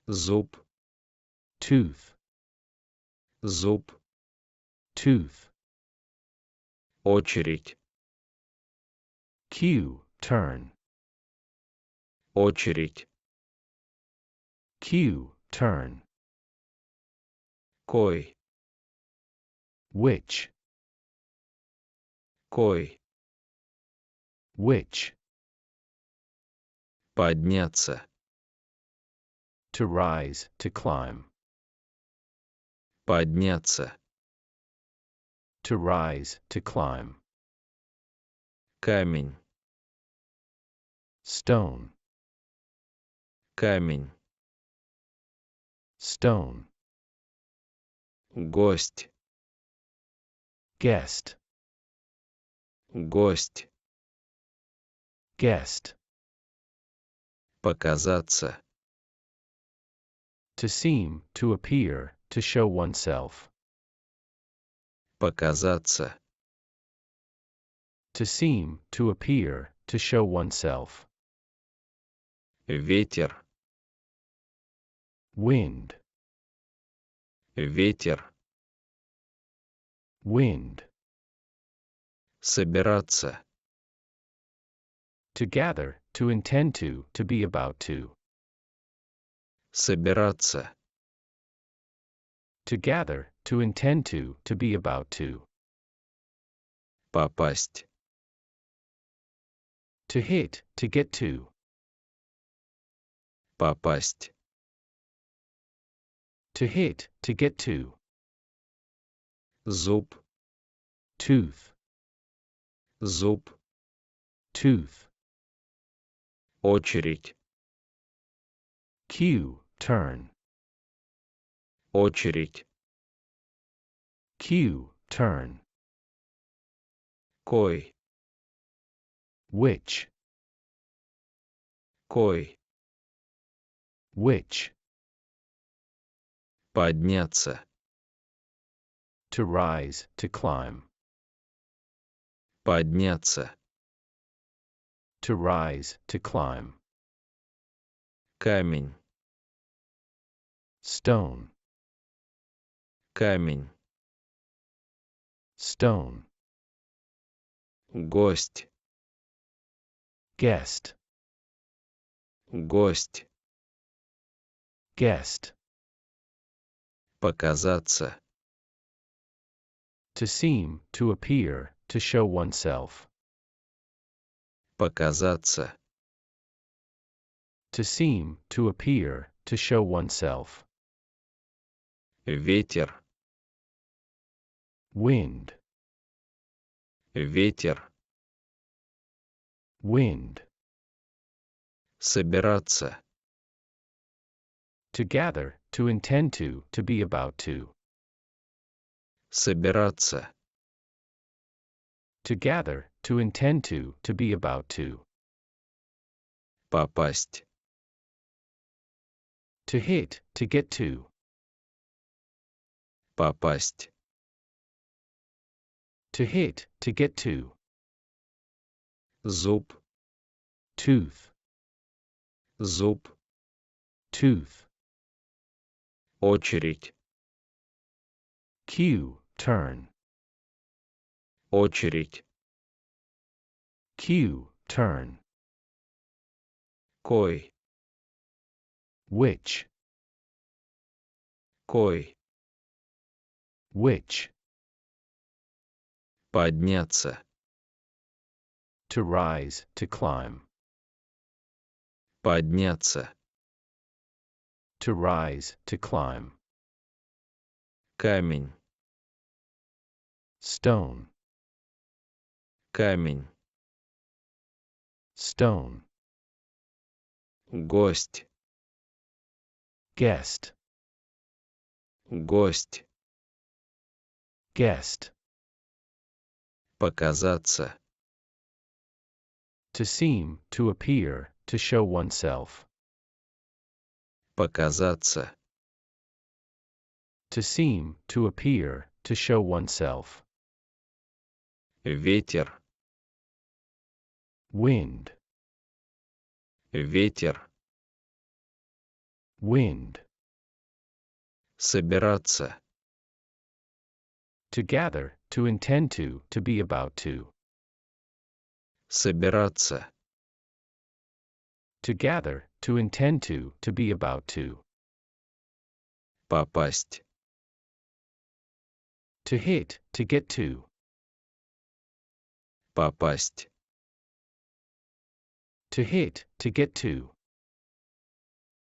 зуб, tooth, зуб, tooth, очередь, queue, turn, очередь, queue, turn, кой, which, кой, which, подняться, to rise, to climb, подняться, to rise, to climb, камень, stone, камень, stone, гость, guest, гость, guest, показаться, to seem, to appear, to show oneself, показаться, to seem, to appear, to show oneself, ветер, wind, ветер, wind, собираться, to gather, to intend to be about собираться, to gather, to intend to be about попасть, to hit, to get попасть, to hit, to get зуб, tooth, зуб, tooth, очередь, queue, turn, очередь, queue, turn, кой, which, кой, which, подняться, to rise, to climb, подняться, to rise, to climb, камень, stone, камень, stone, гость, guest, гость, guest, показаться, to seem, to appear, to show oneself, показаться, to seem, to appear, to show oneself, ветер, wind, ветер, wind, собираться, to gather, to intend to be about собираться, to gather, to intend to be about попасть, to hit, to get попасть, to hit, to get зуб, tooth, зуб, tooth, очередь, queue, turn, очередь, queue, turn, кой, which, кой, which, подняться, to rise, to climb, подняться, to rise, to climb, камень, stone, камень, stone, гость, guest, гость, guest, показаться, to seem, to appear, to show oneself, показаться, to seem, to appear, to show oneself, ветер, wind, ветер, wind. Собираться. To gather, to intend to be about to. Собираться. To gather, to intend to be about to. Попасть. To hit, to get to. Попасть. To hit, to get to.